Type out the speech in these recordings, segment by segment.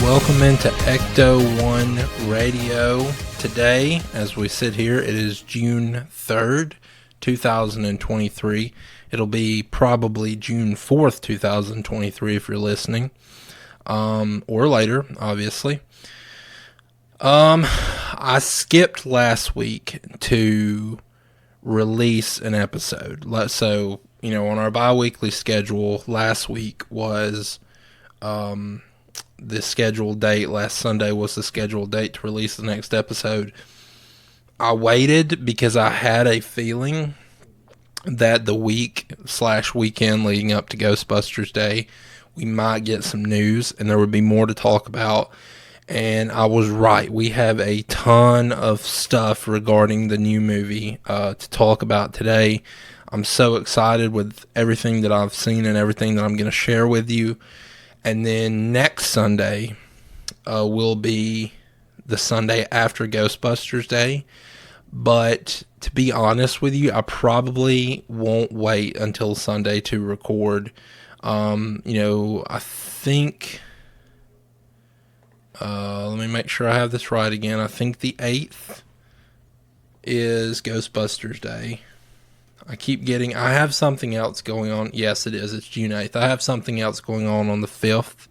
Welcome into Ecto-1 Radio. Today, as we sit here, it is June 3rd, 2023. It'll be probably June 4th, 2023 if you're listening, or later, obviously. I skipped last week to release an episode. So, on our bi-weekly schedule, last week was the scheduled date. Last Sunday was the scheduled date to release the next episode. I waited because I had a feeling that the weekend leading up to Ghostbusters Day, we might get some news and there would be more to talk about. And I was right. We have a ton of stuff regarding the new movie to talk about today. I'm so excited with everything that I've seen and everything that I'm going to share with you. And then next Sunday will be the Sunday after Ghostbusters Day. But to be honest with you, I probably won't wait until Sunday to record. I think, let me make sure I have this right again. I think the 8th is Ghostbusters Day. I have something else going on. Yes, it is. It's June 8th. I have something else going on the 5th.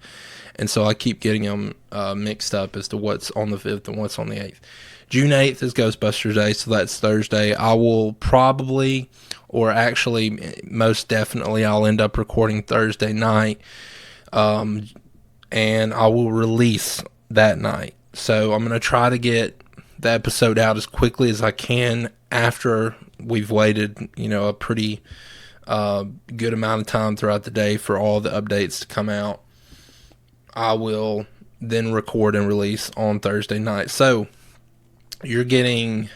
And so I keep getting them mixed up as to what's on the 5th and what's on the 8th. June 8th is Ghostbusters Day, so that's Thursday. I will probably, or actually most definitely, I'll end up recording Thursday night. And I will release that night. So I'm going to try to get the episode out as quickly as I can after we've waited, a pretty good amount of time throughout the day for all the updates to come out. I will then record and release on Thursday night. So you're getting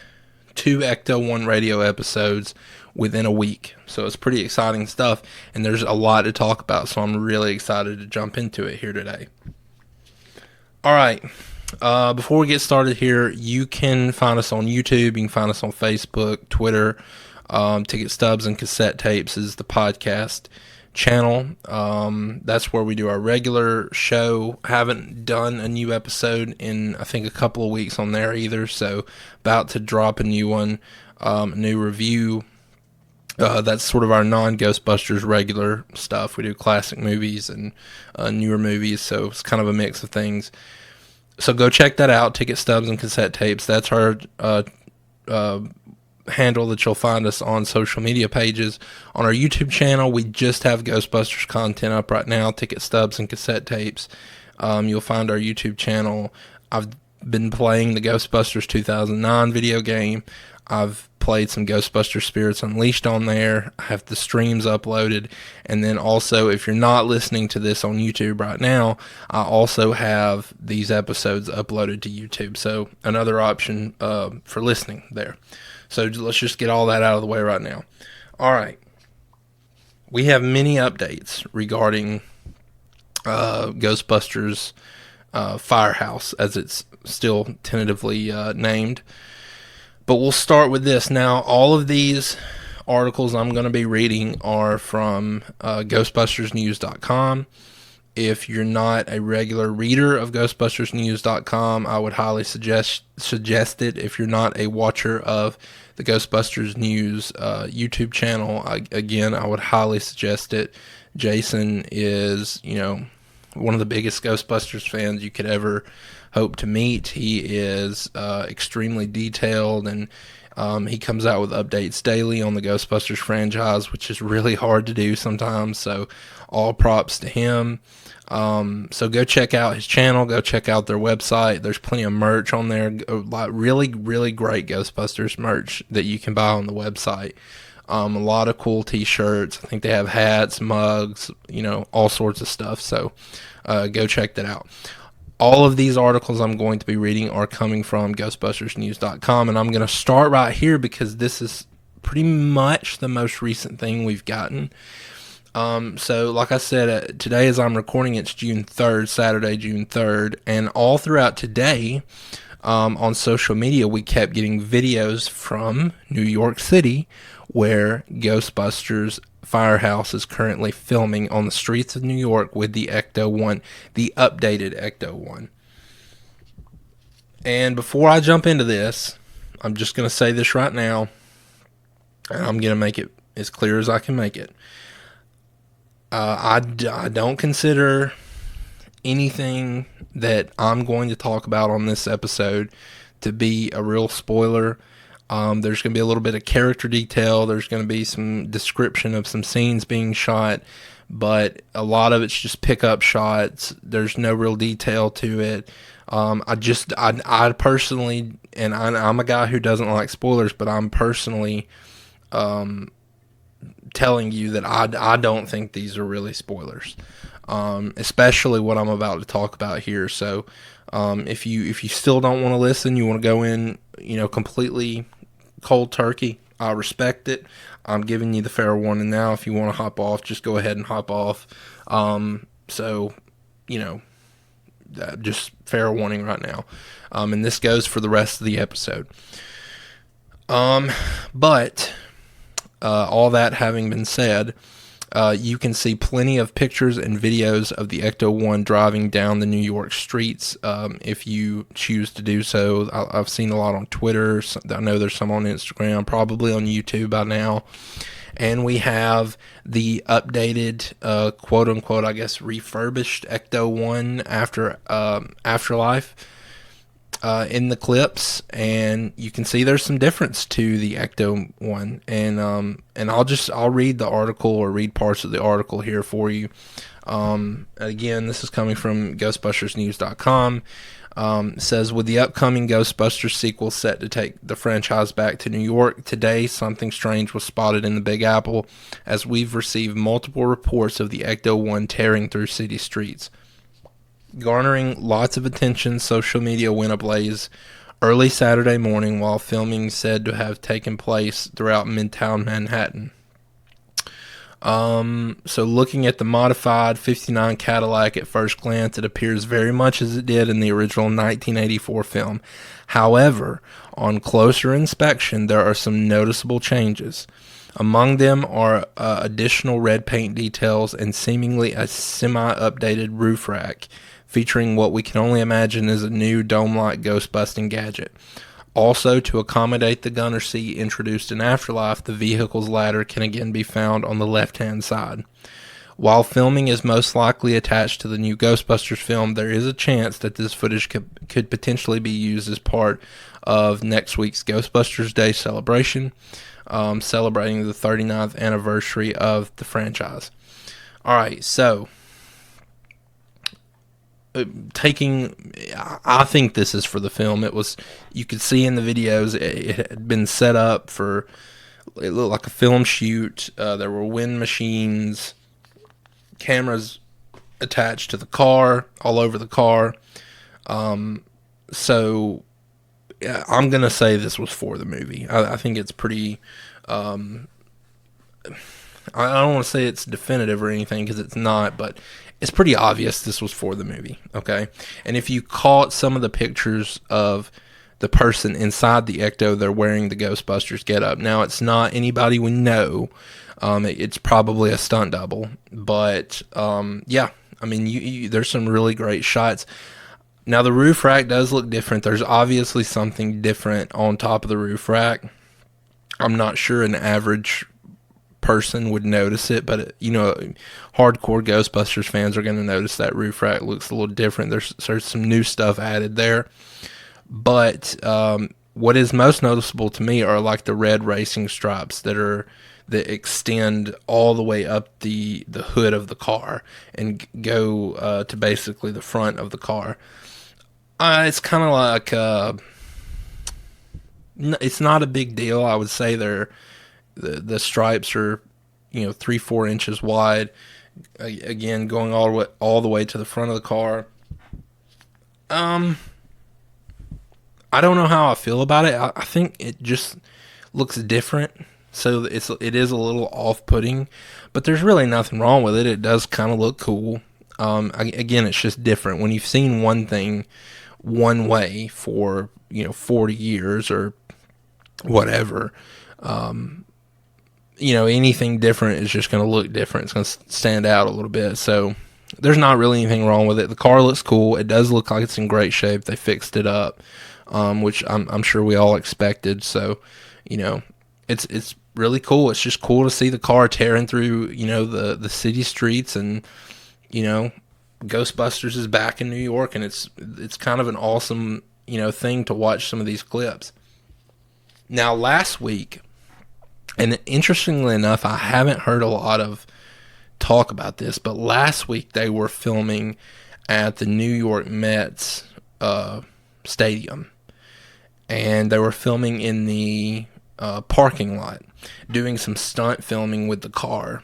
2 Ecto-1 Radio episodes within a week. So it's pretty exciting stuff, and there's a lot to talk about, so I'm really excited to jump into it here today. All right. Before we get started here, you can find us on YouTube, you can find us on Facebook, Twitter. Ticket Stubs and Cassette Tapes is the podcast channel. That's where we do our regular show. Haven't done a new episode in, I think, a couple of weeks on there either, so about to drop a new one, a new review. That's sort of our non-Ghostbusters regular stuff. We do classic movies and newer movies, so it's kind of a mix of things. So go check that out, Ticket Stubs and Cassette Tapes. That's our handle that you'll find us on social media pages. On our YouTube channel, we just have Ghostbusters content up right now, Ticket Stubs and Cassette Tapes. You'll find our YouTube channel. I've been playing the Ghostbusters 2009 video game. I've played some Ghostbusters Spirits Unleashed on there. I have the streams uploaded. And then also, if you're not listening to this on YouTube right now, I also have these episodes uploaded to YouTube. So another option for listening there. So let's just get all that out of the way right now. All right. We have many updates regarding Ghostbusters Firehouse, as it's still tentatively named. But we'll start with this. Now, all of these articles I'm going to be reading are from GhostbustersNews.com. If you're not a regular reader of GhostbustersNews.com, I would highly suggest it. If you're not a watcher of the Ghostbusters News YouTube channel, I would highly suggest it. Jason is, one of the biggest Ghostbusters fans you could ever hope to meet. He is extremely detailed, and he comes out with updates daily on the Ghostbusters franchise, which is really hard to do sometimes, so all props to him. So go check out his channel, go check out their website. There's plenty of merch on there, really, really great Ghostbusters merch that you can buy on the website. A lot of cool t-shirts. I think they have hats, mugs, all sorts of stuff. So go check that out. All of these articles I'm going to be reading are coming from ghostbustersnews.com, and I'm going to start right here because this is pretty much the most recent thing we've gotten. So like I said, today as I'm recording, it's June 3rd, Saturday, June 3rd, and all throughout today on social media, we kept getting videos from New York City where Ghostbusters Firehouse is currently filming on the streets of New York with the Ecto-1, the updated Ecto-1. And before I jump into this, I'm just going to say this right now, and I'm going to make it as clear as I can make it. I don't consider anything that I'm going to talk about on this episode to be a real spoiler. There's going to be a little bit of character detail. There's going to be some description of some scenes being shot, but a lot of it's just pickup shots. There's no real detail to it. I personally, and I'm a guy who doesn't like spoilers, but I'm personally telling you that I don't think these are really spoilers, especially what I'm about to talk about here. So if you still don't want to listen, you want to go in, completely cold turkey, I respect it. I'm giving you the fair warning now. If you want to hop off, just go ahead and hop off. Just fair warning right now. And this goes for the rest of the episode. But all that having been said, you can see plenty of pictures and videos of the Ecto-1 driving down the New York streets if you choose to do so. I've seen a lot on Twitter. I know there's some on Instagram, probably on YouTube by now. And we have the updated, quote-unquote, I guess, refurbished Ecto-1 Afterlife in the clips, and you can see there's some difference to the Ecto-1, and I'll read the article or read parts of the article here for you. Again, this is coming from GhostbustersNews.com. It says, with the upcoming Ghostbusters sequel set to take the franchise back to New York, today something strange was spotted in the Big Apple as we've received multiple reports of the Ecto-1 tearing through city streets. Garnering lots of attention, social media went ablaze early Saturday morning while filming said to have taken place throughout Midtown Manhattan. So looking at the modified 59 Cadillac at first glance, it appears very much as it did in the original 1984 film. However, on closer inspection, there are some noticeable changes. Among them are additional red paint details and seemingly a semi-updated roof rack, featuring what we can only imagine is a new dome-like ghost-busting gadget. Also, to accommodate the gunner seat introduced in Afterlife, the vehicle's ladder can again be found on the left-hand side. While filming is most likely attached to the new Ghostbusters film, there is a chance that this footage could potentially be used as part of next week's Ghostbusters Day celebration, celebrating the 39th anniversary of the franchise. Alright, so I think this is for the film. You could see in the videos it had been set up for, it looked like a film shoot. There were wind machines, cameras attached to the car, all over the car. So yeah, I'm gonna say this was for the movie. I think it's pretty. I don't want to say it's definitive or anything because it's not, but it's pretty obvious this was for the movie, okay? And if you caught some of the pictures of the person inside the Ecto, they're wearing the Ghostbusters getup. Now, it's not anybody we know. It's probably a stunt double. But, yeah, I mean, there's some really great shots. Now, the roof rack does look different. There's obviously something different on top of the roof rack. I'm not sure an average person would notice it, but hardcore Ghostbusters fans are going to notice that roof rack looks a little different. There's some new stuff added there, but what is most noticeable to me are like the red racing stripes that extend all the way up the hood of the car and go to basically the front of the car. It's kind of like it's not a big deal. I would say The stripes are, 3-4 inches wide. Again, going all the way to the front of the car. I don't know how I feel about it. I think it just looks different, so it is a little off-putting, but there's really nothing wrong with it. It does kind of look cool. Again, it's just different. When you've seen one thing one way for 40 years or whatever, anything different is just going to look different. It's going to stand out a little bit. So there's not really anything wrong with it. The car looks cool. It does look like it's in great shape. They fixed it up. Which I'm sure we all expected. So, it's really cool. It's just cool to see the car tearing through, the city streets, and, Ghostbusters is back in New York, and it's kind of an awesome, thing to watch some of these clips. Now, last week, and interestingly enough, I haven't heard a lot of talk about this, but last week they were filming at the New York Mets stadium. And they were filming in the parking lot, doing some stunt filming with the car.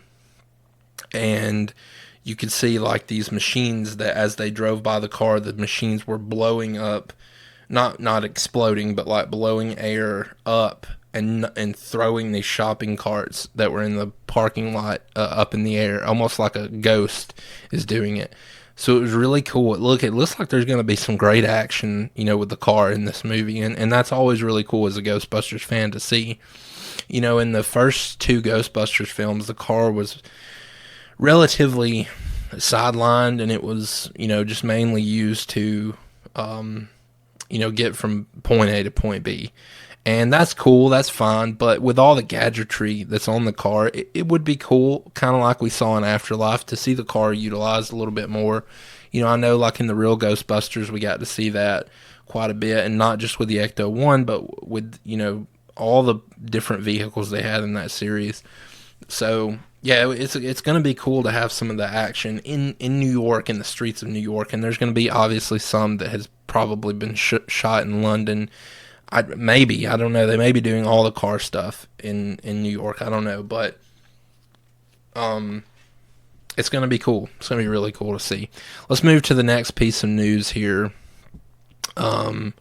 And you could see like these machines that as they drove by the car, the machines were blowing up, not exploding, but like blowing air up and throwing these shopping carts that were in the parking lot up in the air, almost like a ghost is doing it. So it was really cool. It looks like there's going to be some great action, with the car in this movie. And that's always really cool as a Ghostbusters fan to see. In the first two Ghostbusters films, the car was relatively sidelined, and it was, just mainly used to, get from point A to point B. And that's cool, that's fine, but with all the gadgetry that's on the car, it would be cool, kind of like we saw in Afterlife, to see the car utilized a little bit more. I know like in the real Ghostbusters, we got to see that quite a bit, and not just with the Ecto-1, but with, all the different vehicles they had in that series. So, yeah, it's going to be cool to have some of the action in New York, in the streets of New York, and there's going to be obviously some that has probably been shot in London. I don't know. They may be doing all the car stuff in New York. I don't know, but it's going to be cool. It's going to be really cool to see. Let's move to the next piece of news here. Let's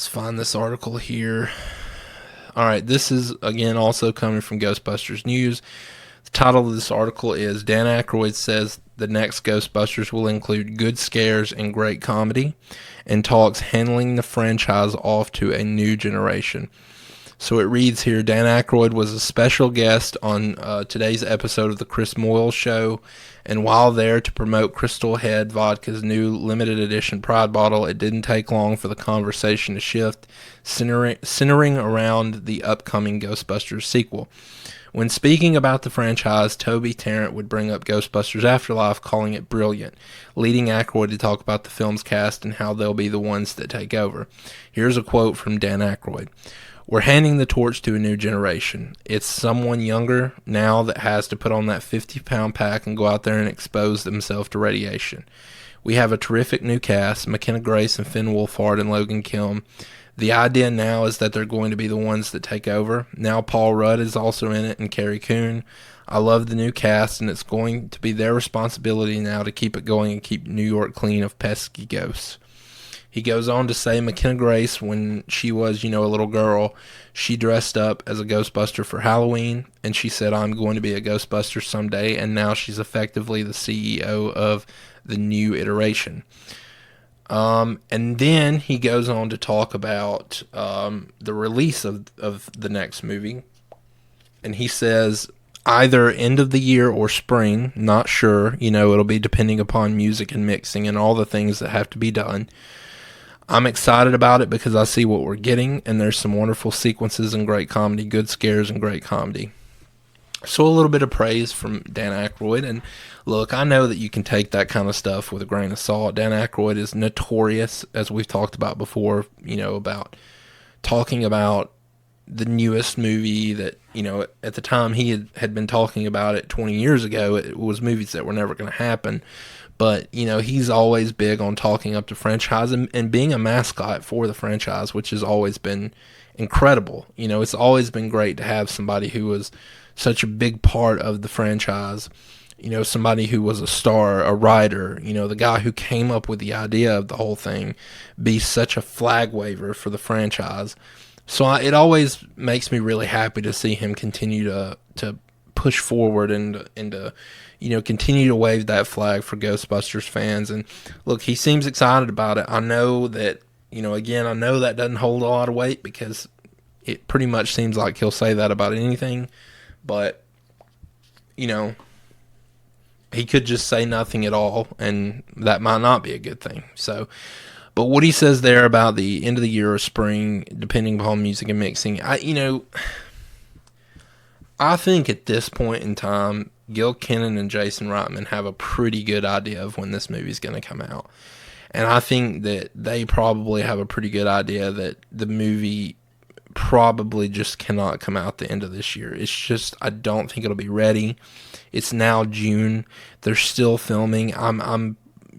find this article here. All right, this is, again, also coming from Ghostbusters News. The title of this article is Dan Aykroyd says the next Ghostbusters will include good scares and great comedy, and talks handing the franchise off to a new generation. So it reads here, Dan Aykroyd was a special guest on today's episode of The Chris Moyle Show, and while there to promote Crystal Head Vodka's new limited edition Pride bottle, it didn't take long for the conversation to shift, centering around the upcoming Ghostbusters sequel. When speaking about the franchise, Toby Tarrant would bring up Ghostbusters Afterlife, calling it brilliant, leading Aykroyd to talk about the film's cast and how they'll be the ones that take over. Here's a quote from Dan Aykroyd. We're handing the torch to a new generation. It's someone younger now that has to put on that 50-pound pack and go out there and expose themselves to radiation. We have a terrific new cast, McKenna Grace and Finn Wolfhard and Logan Kim. The idea now is that they're going to be the ones that take over. Now Paul Rudd is also in it, and Carrie Coon. I love the new cast, and it's going to be their responsibility now to keep it going and keep New York clean of pesky ghosts. He goes on to say McKenna Grace, when she was, a little girl, she dressed up as a Ghostbuster for Halloween, and she said, I'm going to be a Ghostbuster someday, and now she's effectively the CEO of the new iteration. And then he goes on to talk about the release of the next movie. And he says, either end of the year or spring, not sure. It'll be depending upon music and mixing and all the things that have to be done. I'm excited about it because I see what we're getting, and there's some wonderful sequences and great comedy, good scares and great comedy. So a little bit of praise from Dan Aykroyd. And look, I know that you can take that kind of stuff with a grain of salt. Dan Aykroyd is notorious, as we've talked about before, about talking about the newest movie that, at the time he had been talking about it 20 years ago, it was movies that were never going to happen. But, he's always big on talking up the franchise and being a mascot for the franchise, which has always been incredible. You know, it's always been great to have somebody who was such a big part of the franchise. You know, somebody who was a star, a writer, you know, the guy who came up with the idea of the whole thing, be such a flag waver for the franchise. So it always makes me really happy to see him continue to push forward and to, you know, continue to wave that flag for Ghostbusters fans. And look, he seems excited about it. I know that, you know, again, I know that doesn't hold a lot of weight because it pretty much seems like he'll say that about anything. But, you know, he could just say nothing at all, and that might not be a good thing. So, but what he says there about the end of the year or spring, depending upon music and mixing, I think at this point in time, Gil Kennan and Jason Reitman have a pretty good idea of when this movie's going to come out. And I think that they probably have a pretty good idea that the movie probably just cannot come out the end of this year. It's just, I don't think it'll be ready. It's now June. They're still filming. I'm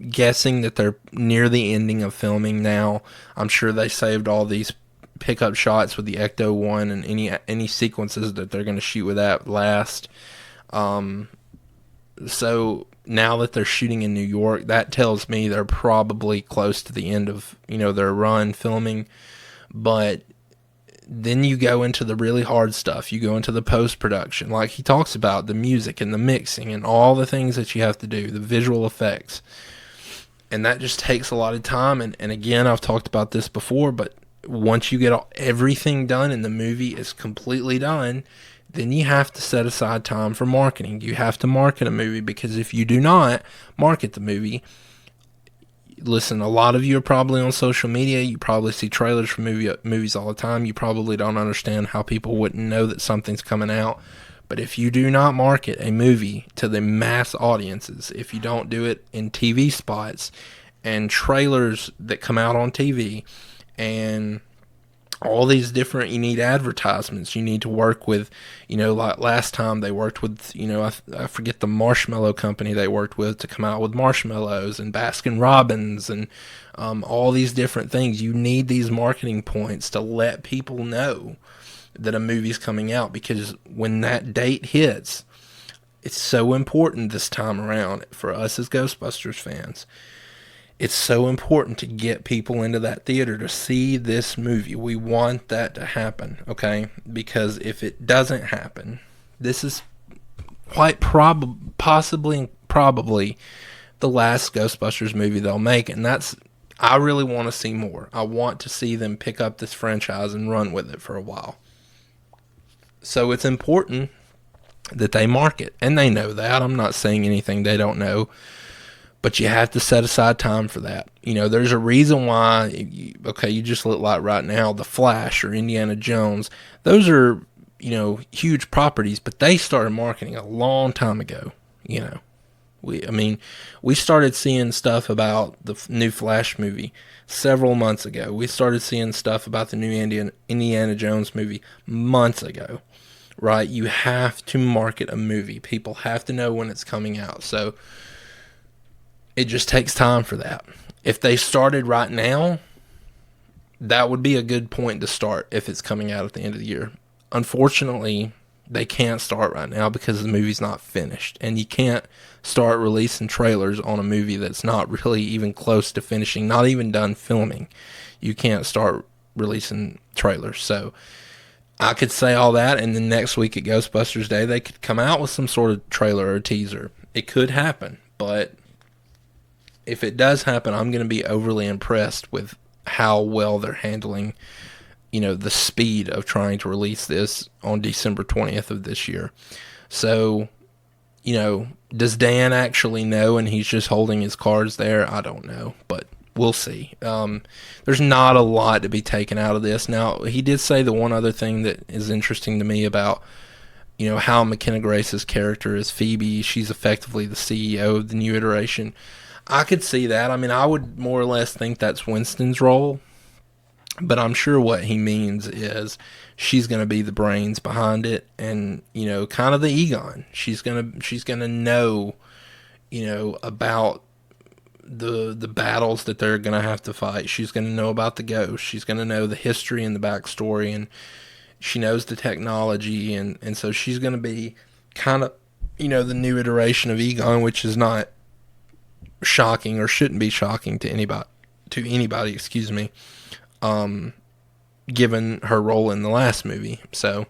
guessing that they're near the ending of filming now. I'm sure they saved all these pickup shots with the Ecto-1 and any sequences that they're going to shoot with that last. So now that they're shooting in New York, that tells me they're probably close to the end of, you know, their run filming. But then you go into the really hard stuff. You go into the post-production. Like he talks about the music and the mixing and all the things that you have to do, the visual effects. And that just takes a lot of time. And again, I've talked about this before, but once you get everything done and the movie is completely done, then you have to set aside time for marketing. You have to market a movie, because if you do not market the movie, listen, a lot of you are probably on social media. You probably see trailers for movies all the time. You probably don't understand how people wouldn't know that something's coming out. But if you do not market a movie to the mass audiences, if you don't do it in TV spots and trailers that come out on TV and all these different, you need advertisements. You need to work with, you know, like last time they worked with, you know, I forget the marshmallow company they worked with to come out with marshmallows, and Baskin Robbins, and all these different things. You need these marketing points to let people know that a movie's coming out, because when that date hits, it's so important this time around for us as Ghostbusters fans. It's so important to get people into that theater to see this movie. We want that to happen, okay? Because if it doesn't happen, this is quite possibly the last Ghostbusters movie they'll make. And I really want to see more. I want to see them pick up this franchise and run with it for a while. So it's important that they market. And they know that. I'm not saying anything they don't know. But you have to set aside time for that. You know, there's a reason why, you just look like right now, The Flash or Indiana Jones. Those are, you know, huge properties, but they started marketing a long time ago, you know. We started seeing stuff about the new Flash movie several months ago. We started seeing stuff about the new Indiana Jones movie months ago, right? You have to market a movie. People have to know when it's coming out. So it just takes time for that. If they started right now, that would be a good point to start if it's coming out at the end of the year. Unfortunately, they can't start right now because the movie's not finished. And you can't start releasing trailers on a movie that's not really even close to finishing, not even done filming. You can't start releasing trailers. So I could say all that, and then next week at Ghostbusters Day, they could come out with some sort of trailer or teaser. It could happen, but if it does happen, I'm going to be overly impressed with how well they're handling, you know, the speed of trying to release this on December 20th of this year. So, you know, does Dan actually know and he's just holding his cards there? I don't know, but we'll see. There's not a lot to be taken out of this. Now, he did say the one other thing that is interesting to me about, you know, how McKenna Grace's character is Phoebe. She's effectively the CEO of the new iteration. I could see that. I mean, I would more or less think that's Winston's role, but I'm sure what he means is she's going to be the brains behind it, and, you know, kind of the Egon. She's going to know, you know, about the battles that they're going to have to fight. She's going to know about the ghost. She's going to know the history and the backstory, and she knows the technology, and so she's going to be kind of, the new iteration of Egon, which is not shocking or shouldn't be shocking to anybody, excuse me, given her role in the last movie. So,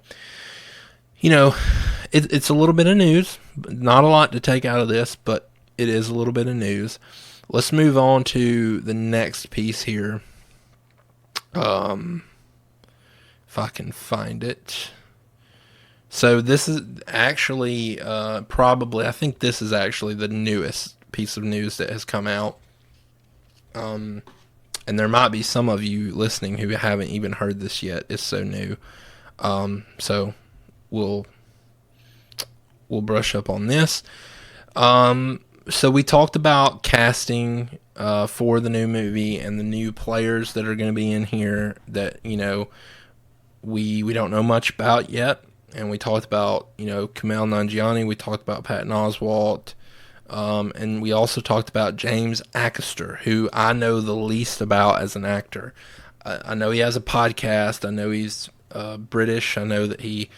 it's a little bit of news, not a lot to take out of this, but it is a little bit of news. Let's move on to the next piece here. If I can find it. So this is actually I think this is actually the newest piece of news that has come out. And there might be some of you listening who haven't even heard this yet. It's so new. So we'll brush up on this. So we talked about casting for the new movie and the new players that are going to be in here that, we don't know much about yet. And we talked about, Kumail Nanjiani. We talked about Patton Oswalt. And we also talked about James Acaster, who I know the least about as an actor. I know he has a podcast. I know he's British. I know that he,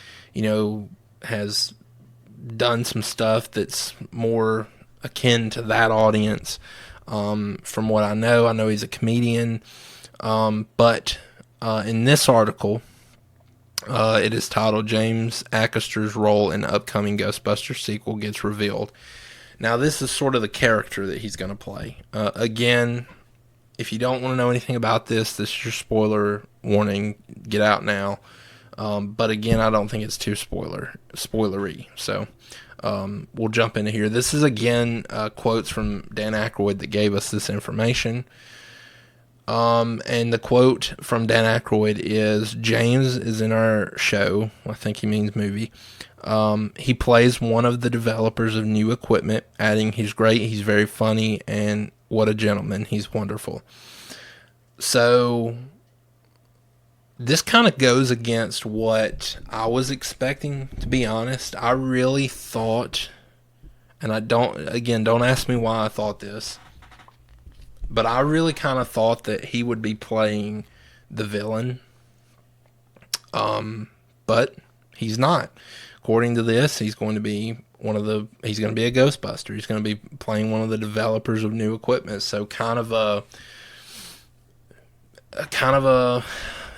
has done some stuff that's more akin to that audience. From what I know he's a comedian. But in this article, it is titled James Acaster's role in the upcoming Ghostbusters sequel gets revealed. Now, this is sort of the character that he's going to play. Again, if you don't want to know anything about this is your spoiler warning. Get out now. But again, I don't think it's too spoilery. So we'll jump into here. This is, again, quotes from Dan Aykroyd that gave us this information. And the quote from Dan Aykroyd is, James is in our show. I think he means movie. He plays one of the developers of new equipment, adding, he's great, he's very funny, and what a gentleman. He's wonderful. So this kind of goes against what I was expecting, to be honest. I really thought, and don't ask me why I thought this, but I really kind of thought that he would be playing the villain. But he's not. According to this, he's going to be he's going to be a Ghostbuster. He's going to be playing one of the developers of new equipment. So kind of a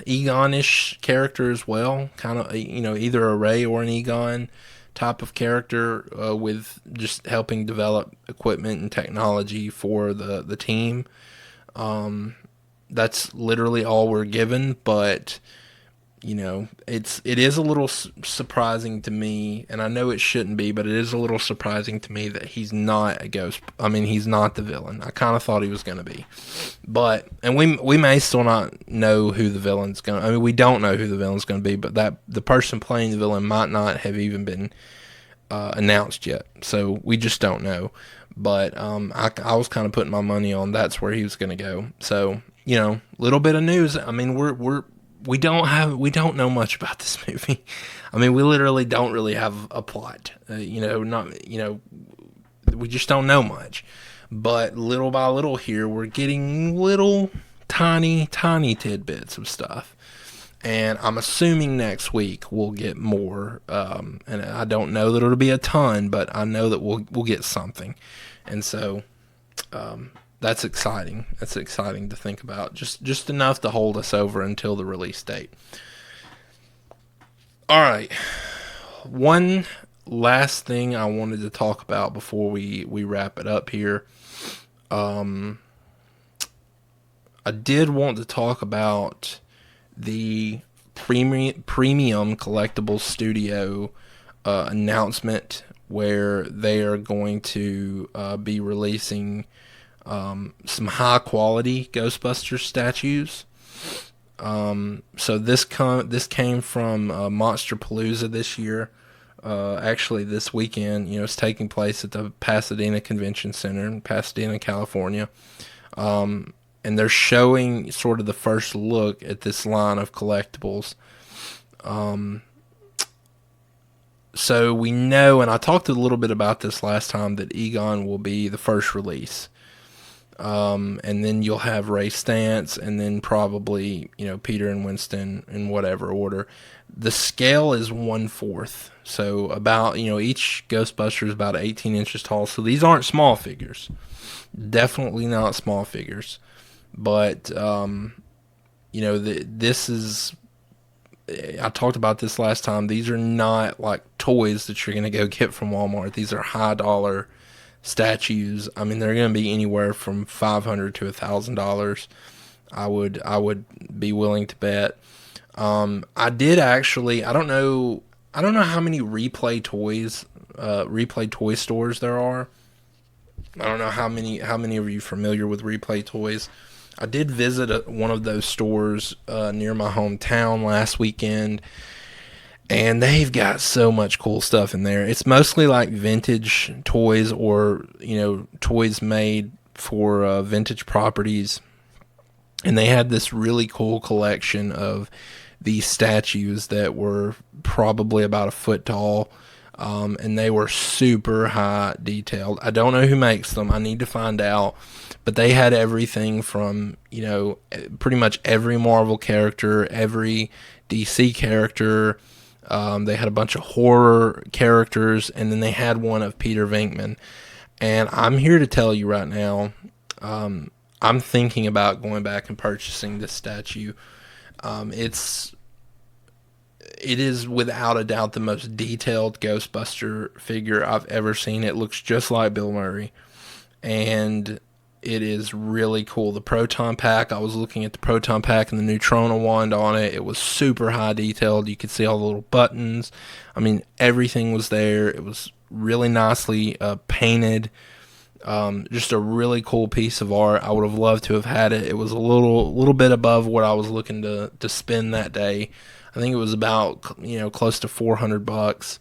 Egon-ish character as well. Kind of, either a Ray or an Egon type of character, with just helping develop equipment and technology for the team. That's literally all we're given, but it is a little surprising to me, and I know it shouldn't be, but it is a little surprising to me that he's not a ghost. I mean, he's not the villain. I kind of thought he was going to be, and we may still not know who the villain's going to. I mean, we don't know who the villain's going to be, but that the person playing the villain might not have even been announced yet, so we just don't know. But I was kind of putting my money on that's where he was going to go. So little bit of news. I mean, we don't know much about this movie. I mean, we literally don't really have a plot. We just don't know much. But little by little here, we're getting little tiny tidbits of stuff. And I'm assuming next week we'll get more. And I don't know that it'll be a ton, but I know that we'll get something. And so that's exciting. That's exciting to think about. Just enough to hold us over until the release date. All right. One last thing I wanted to talk about before we wrap it up here. I did want to talk about the premium collectibles studio announcement where they are going to be releasing some high quality Ghostbusters statues. So this came from Monsterpalooza this year. Actually this weekend, it's taking place at the Pasadena Convention Center in Pasadena, California. And they're showing sort of the first look at this line of collectibles. So we know, and I talked a little bit about this last time, that Egon will be the first release. And then you'll have Ray Stantz, and then probably, Peter and Winston in whatever order. The scale is 1/4. So about, each Ghostbuster is about 18 inches tall. So these aren't small figures. Definitely not small figures. But, this is, I talked about this last time. These are not like toys that you're going to go get from Walmart. These are high dollar statues. I mean, they're going to be anywhere from $500 to $1,000. I would be willing to bet. I did actually. I don't know how many replay toy stores there are. I don't know how many of you are familiar with Replay Toys. I did visit one of those stores near my hometown last weekend, and they've got so much cool stuff in there. It's mostly like vintage toys, or toys made for vintage properties. And they had this really cool collection of these statues that were probably about a foot tall. And they were super high detailed. I don't know who makes them. I need to find out. But they had everything from, pretty much every Marvel character, every DC character. They had a bunch of horror characters, and then they had one of Peter Venkman. And I'm here to tell you right now, I'm thinking about going back and purchasing this statue. It is without a doubt the most detailed Ghostbuster figure I've ever seen. It looks just like Bill Murray, and it is really cool. The Proton Pack, I was looking at the Proton Pack and the Neutrona wand on it. It was super high detailed. You could see all the little buttons. I mean, everything was there. It was really nicely painted. Just a really cool piece of art. I would have loved to have had it. It was a little bit above what I was looking to spend that day. I think it was about, close to $400,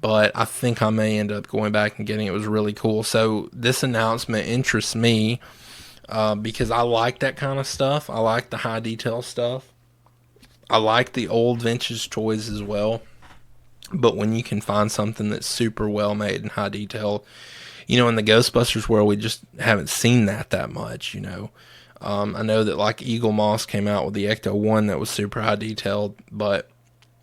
but I think I may end up going back and getting it. It was really cool. So this announcement interests me because I like that kind of stuff. I like the high detail stuff. I like the old vintage toys as well. But when you can find something that's super well made and high detail, in the Ghostbusters world, we just haven't seen that much, I know that like Eagle Moss came out with the Ecto-1 that was super high detailed, but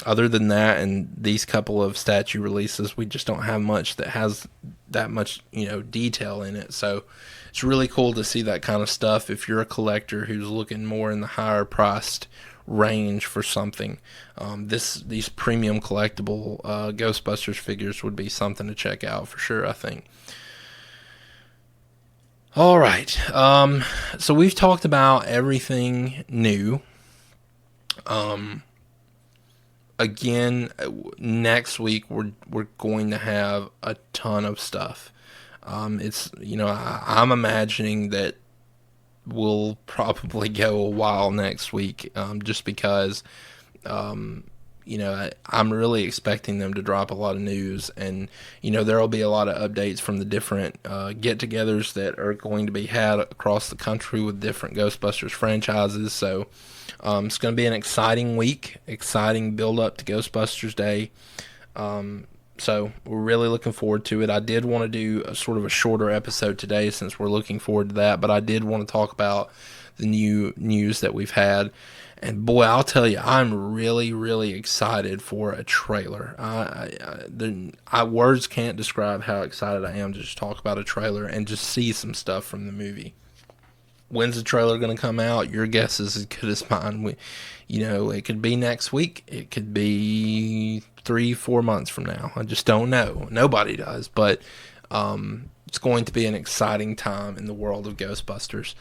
other than that and these couple of statue releases, we just don't have much that has that much, detail in it. So it's really cool to see that kind of stuff if you're a collector who's looking more in the higher priced range for something. These premium collectible Ghostbusters figures would be something to check out for sure, I think. All right, so we've talked about everything new. Again, next week we're going to have a ton of stuff. It's I'm imagining that we'll probably go a while next week, just because I'm really expecting them to drop a lot of news, and there will be a lot of updates from the different get-togethers that are going to be had across the country with different Ghostbusters franchises. So it's going to be an exciting week, exciting build-up to Ghostbusters Day. So we're really looking forward to it. I did want to do a sort of a shorter episode today since we're looking forward to that, but I did want to talk about the new news that we've had. And boy, I'll tell you, I'm really, really excited for a trailer. Words can't describe how excited I am to just talk about a trailer and just see some stuff from the movie. When's the trailer going to come out? Your guess is as good as mine. It could be next week. It could be 3-4 months from now. I just don't know. Nobody does. But it's going to be an exciting time in the world of Ghostbusters.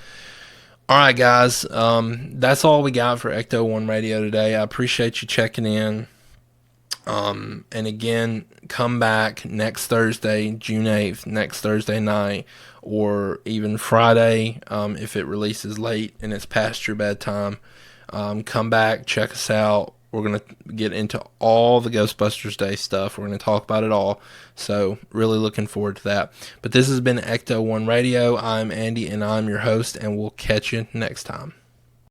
All right, guys. That's all we got for Ecto-1 Radio today. I appreciate you checking in. And again, come back next Thursday, June 8th, next Thursday night, or even Friday if it releases late and it's past your bedtime. Come back, check us out. We're going to get into all the Ghostbusters Day stuff. We're going to talk about it all. So really looking forward to that. But this has been Ecto-1 Radio. I'm Andy, and I'm your host, and we'll catch you next time.